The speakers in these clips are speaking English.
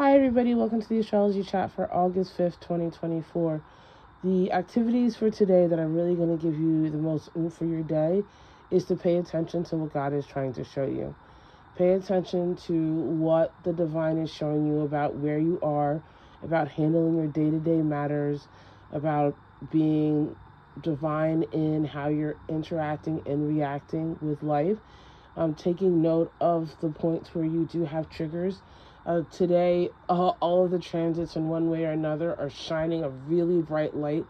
Hi everybody, welcome to the astrology chat for August 5th, 2024. The activities for today that I'm really going to give you the most oomph for your day is to pay attention to what God is trying to show you. Pay attention to what the divine is showing you about where you are, about handling your day-to-day matters, about being divine in how you're interacting and reacting with life. Taking note of the points where you do have triggers. Today, all of the transits in one way or another are shining a really bright light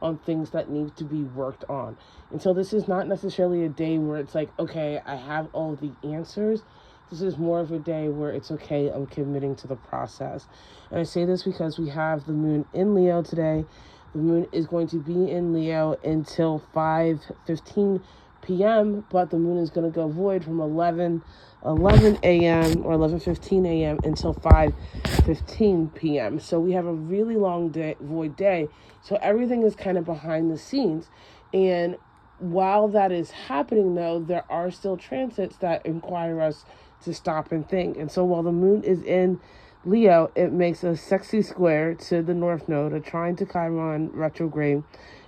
on things that need to be worked on. And so this is not necessarily a day where it's like, okay, I have all the answers. This is more of a day where it's okay, I'm committing to the process. And I say this because we have the moon in Leo today. The moon is going to be in Leo until 5:15 p.m., but the moon is going to go void from 11 a.m. or 11:15 a.m. until 5:15 p.m. So we have a really long day, void day. So everything is kind of behind the scenes. And while that is happening, though, there are still transits that require us to stop and think. And so while the moon is in Leo, it makes a sexy square to the North Node, a trine to Chiron retrograde,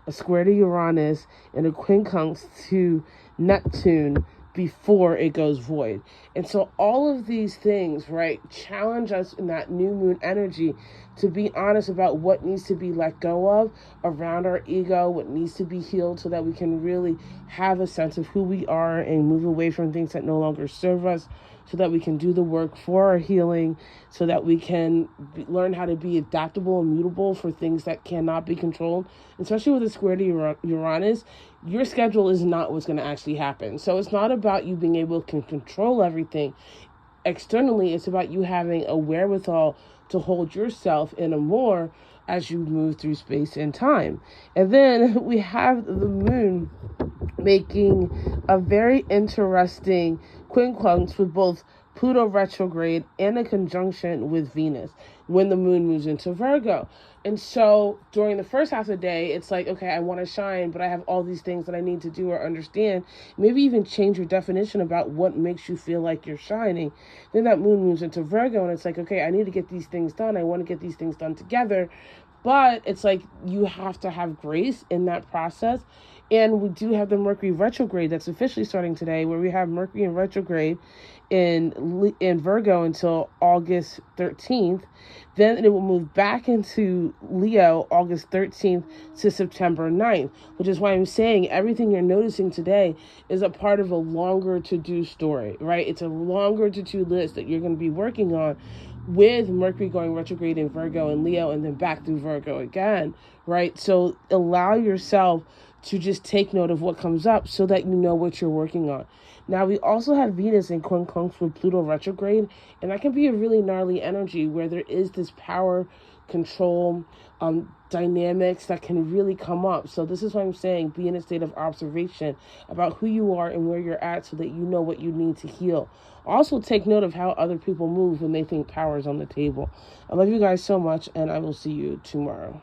a square to Uranus, and a quincunx to Neptune before it goes void. And so all of these things, right, challenge us in that new moon energy to be honest about what needs to be let go of around our ego, what needs to be healed, so that we can really have a sense of who we are and move away from things that no longer serve us, so that we can do the work for our healing, so that we can learn how to be adaptable and mutable for things that cannot be controlled. Especially with a square to Uranus, your schedule is not what's going to actually happen. So it's not about you being able to control everything externally. It's about you having a wherewithal to hold yourself in a more as you move through space and time. And then we have the moon making a very interesting quincunx with both Pluto retrograde and a conjunction with Venus when the moon moves into Virgo. And so during the first half of the day, it's like, okay, I want to shine, but I have all these things that I need to do or understand. Maybe even change your definition about what makes you feel like you're shining. Then that moon moves into Virgo, and it's like, okay, I need to get these things done. I want to get these things done together. But it's like you have to have grace in that process. And we do have the Mercury retrograde that's officially starting today, where we have Mercury in retrograde in Virgo until August 13th. Then it will move back into Leo August 13th to September 9th, which is why I'm saying everything you're noticing today is a part of a longer to-do story, right? It's a longer to-do list that you're going to be working on, with Mercury going retrograde in Virgo and Leo and then back through Virgo again, right? So allow yourself to just take note of what comes up so that you know what you're working on. Now, we also have Venus in quincunx with Pluto retrograde, and that can be a really gnarly energy where there is this power, control, dynamics that can really come up. So this is why I'm saying be in a state of observation about who you are and where you're at so that you know what you need to heal. Also, take note of how other people move when they think power is on the table. I love you guys so much, and I will see you tomorrow.